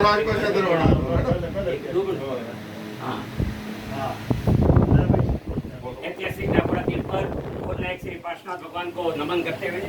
ऐतिहासिक नाकोड़ा तीर्थ पर बोधनायक श्री पार्श्वनाथ भगवान को नमन करते हुए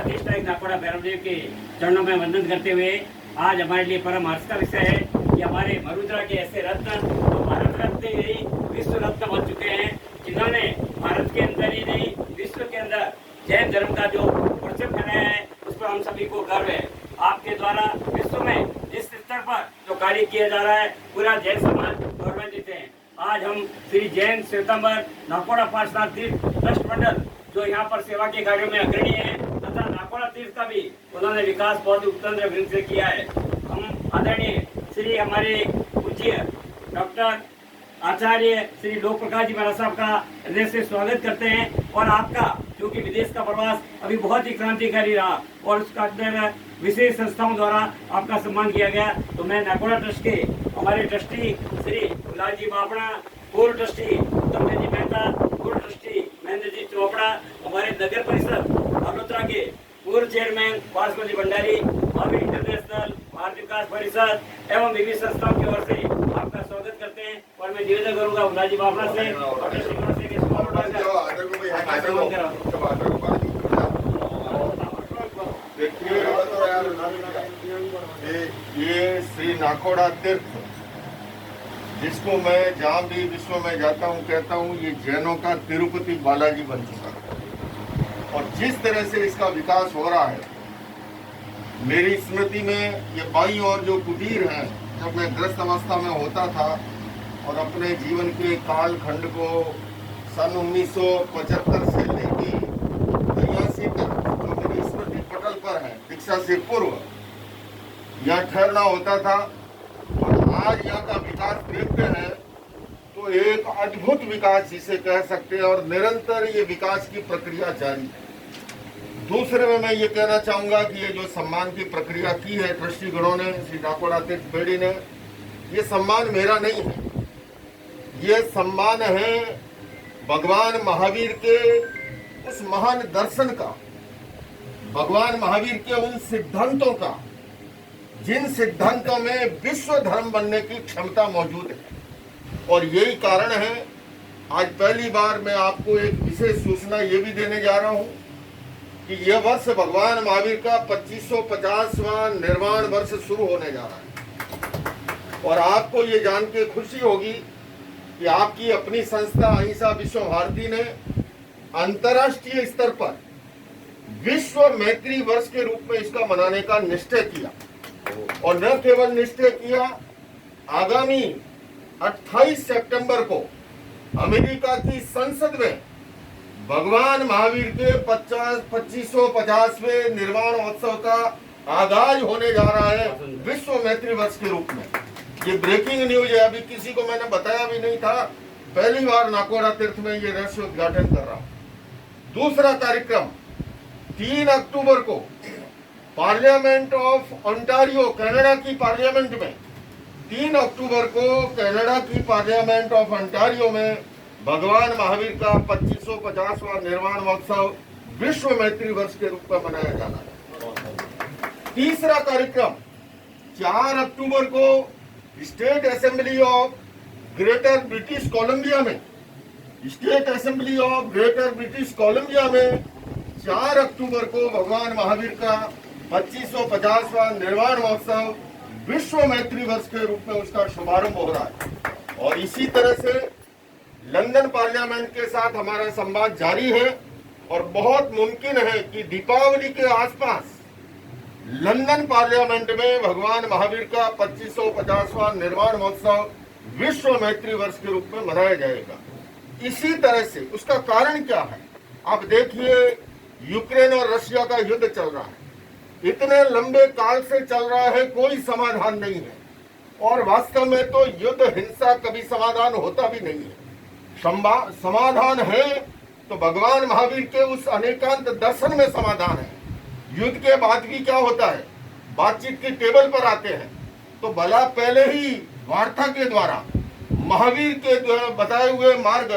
अधिष्ठायक नाकोड़ा भैरव देव के चरणों में वंदन करते हुए आज हमारे लिए परम हर्ष का विषय है कि हमारे मरुद्रा के ऐसे रत्न जो भारत रत्न ही नहीं विश्व रत्न बन चुके हैं, जिन्होंने भारत के अंदर ही नहीं विश्व के अंदर जैन धर्म का जो परचम फहराया है उस पर हम सभी को गर्व है। आपके द्वारा विश्व में जिस स्तर पर जो कार्य किया जा रहा है पूरा जैन समाज गौरवान्वित है। आज हम श्री जैन श्वेतांबर नाकोड़ा पार्श्वनाथ तीर्थ ट्रस्ट मंडल जो यहाँ पर सेवा के कार्यों में अग्रणी है तथा नाकोड़ा तीर्थ का भी उन्होंने विकास बहुत उत्तम वृंद से किया है। हम आदरणीय श्री हमारे पूज्य डॉक्टर आचार्य श्री लोक प्रकाश जी महाराज साहब का हृदय से स्वागत करते हैं और आपका जो कि विदेश का प्रवास अभी बहुत ही क्रांतिकारी रहा और उसका अंदर विशेष संस्थाओं द्वारा आपका सम्मान किया गया। तो मैं नाकोड़ा ट्रस्ट के हमारे ट्रस्टी श्री गुलाब जी बापड़ा, पूर्व ट्रस्टी उत्तम जी मेहता, पूर्व ट्रस्टी महेंद्र जी चोपड़ा, हमारे नगर परिषद अमृतरा के पूर्व चेयरमैन भास्कर जी भंडारी, महावीर इंटरनेशनल भारत विकास परिषद एवं विभिन्न संस्थाओं की ओर से आपका स्वागत करते हैं और मैं निवेदन करूंगा गुलाब जी बापड़ा से देखिए ये श्री नाकोड़ा तीर्थ जिसको मैं जहाँ भी विश्व में जाता हूँ कहता हूँ ये जैनों का तिरुपति बालाजी बन चुका है और जिस तरह से इसका विकास हो रहा है मेरी स्मृति में ये बाईं और जो कुटीर हैं जब मैं ग्रस्त अवस्था में होता था और अपने जीवन के कालखंड को सन 1975 से लेकर 83 तक जो मेरी स्मृति पटल पर है दीक्षा से पूर्व यहाँ ठहरना होता था और आज यहाँ का विकास देखते हैं तो एक अद्भुत विकास जिसे कह सकते हैं और निरंतर ये विकास की प्रक्रिया जारी है। दूसरे में मैं ये कहना चाहूँगा कि ये जो सम्मान की प्रक्रिया की है ट्रस्टी गणों ने श्री नाकोड़ा तीर्थ बेड़ी ने, ये सम्मान मेरा नहीं है, ये सम्मान है भगवान महावीर के उस महान दर्शन का, भगवान महावीर के उन सिद्धांतों का जिन सिद्धांतों में विश्व धर्म बनने की क्षमता मौजूद है। और यही कारण है आज पहली बार मैं आपको एक विशेष सूचना ये भी देने जा रहा हूं कि यह वर्ष भगवान महावीर का 2550वां निर्वाण वर्ष शुरू होने जा रहा है और आपको ये जान के खुशी होगी कि आपकी अपनी संस्था अहिंसा विश्व भारती ने अंतर्राष्ट्रीय स्तर पर विश्व मैत्री वर्ष के रूप में इसका मनाने का निश्चय किया और न केवल निश्चय किया, आगामी 28 सितंबर को अमेरिका की संसद में भगवान महावीर के 2550वें निर्वाण उत्सव का आगाज होने जा रहा है विश्व मैत्री वर्ष के रूप में। ये ब्रेकिंग न्यूज है, अभी किसी को मैंने बताया भी नहीं था, पहली बार नाकोड़ा तीर्थ में ये रहस्य उद्घाटन कर रहा हूं। दूसरा कार्यक्रम 3 अक्टूबर को पार्लियामेंट ऑफ ओंटारियो कनाडा की पार्लियामेंट में 3 अक्टूबर को कनाडा की पार्लियामेंट ऑफ ओंटारियो में भगवान महावीर का 2550वां निर्वाण महोत्सव विश्व मैत्री वर्ष के रूप में मनाया जाना है। तीसरा कार्यक्रम 4 अक्टूबर को state assembly of greater British Columbia में 4 अक्टूबर को भगवान महावीर का 2550वां निर्वाण महोत्सव विश्व मैत्री वर्ष के रूप में उसका शुभारंभ हो रहा है। और इसी तरह से लंदन पार्लियामेंट के साथ हमारा संवाद जारी है और बहुत मुमकिन है कि दीपावली के आसपास लंदन पार्लियामेंट में भगवान महावीर का 2550वां निर्वाण महोत्सव विश्व मैत्री वर्ष के रूप में मनाया जाएगा। इसी तरह से उसका कारण क्या है, आप देखिए यूक्रेन और रशिया का युद्ध चल रहा है, इतने लंबे काल से चल रहा है, कोई समाधान नहीं है और वास्तव में तो युद्ध हिंसा कभी समाधान होता भी नहीं है। समाधान है तो भगवान महावीर के उस अनेकांत दर्शन में समाधान है। युद्ध के बाद भी क्या होता है, बातचीत की टेबल पर आते हैं तो भला पहले ही वार्ता के द्वारा महावीर के बताए हुए मार्ग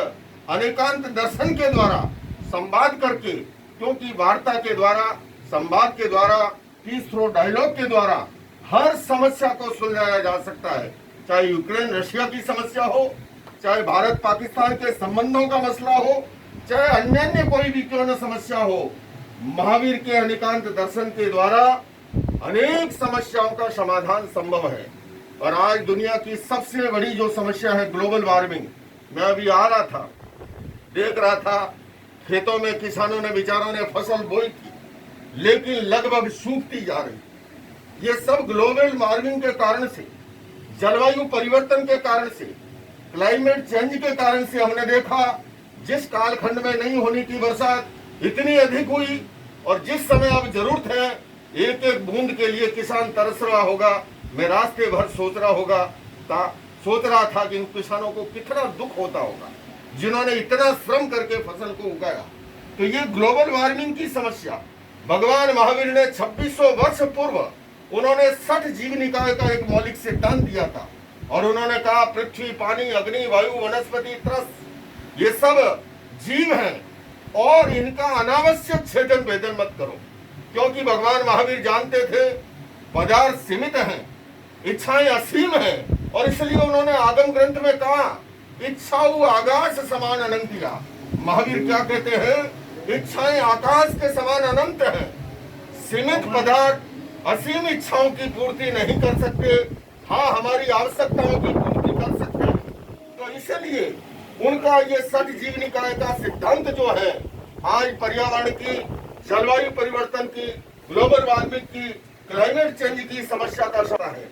अनेकांत दर्शन के द्वारा संवाद करके, क्योंकि वार्ता के द्वारा संवाद के द्वारा पीस थ्रो डायलॉग के द्वारा हर समस्या को सुलझाया जा सकता है, चाहे यूक्रेन रशिया की समस्या हो, चाहे भारत पाकिस्तान के संबंधों का मसला हो, चाहे अन्य कोई भी क्यों न समस्या हो। महावीर के अनेकांत दर्शन के द्वारा अनेक समस्याओं का समाधान संभव है। और आज दुनिया की सबसे बड़ी जो समस्या है ग्लोबल वार्मिंग, मैं अभी आ रहा था, देख रहा था खेतों में किसानों ने बेचारों ने फसल बोई थी, लेकिन लगभग सूखती जा रही। ये सब ग्लोबल वार्मिंग के कारण से, जलवायु परिवर्तन के कारण से, क्लाइमेट चेंज के कारण से हमने देखा जिस कालखंड में नहीं होने की बरसात इतनी अधिक हुई, और जिस समय अब जरूरत है एक एक बूंद के लिए किसान तरस रहा होगा। मैं रास्ते भर सोच रहा था कि इन किसानों को कितना दुख होता होगा जिन्होंने इतना श्रम करके फसल को उगाया। तो ये ग्लोबल वार्मिंग की समस्या भगवान महावीर ने 2600 वर्ष पूर्व उन्होंने 60 जीव निकाय का एक मौलिक सिद्धांत दिया था, और उन्होंने कहा पृथ्वी, पानी, अग्नि, वायु, वनस्पति, त्रस, ये सब जीव हैं और इनका अनावश्यक छेदन भेदन मत करो, क्योंकि भगवान महावीर जानते थे पदार्थ सीमित हैं, इच्छाएं असीम हैं, और इसलिए उन्होंने आगम ग्रंथ में कहा इच्छाऊ आकाश समान अनंतिया। महावीर क्या कहते हैं? इच्छाएं आकाश के समान अनंत हैं। सीमित पदार्थ असीम इच्छाओं की पूर्ति नहीं कर सकते, हाँ हमारी आवश्यकताओं की पूर्ति कर सकते हैं। तो इसलिए उनका ये 60 जीव निकाय का सिद्धांत जो है आज पर्यावरण की, जलवायु परिवर्तन की, ग्लोबल वार्मिंग की, क्लाइमेट चेंज की समस्या का समाधान है।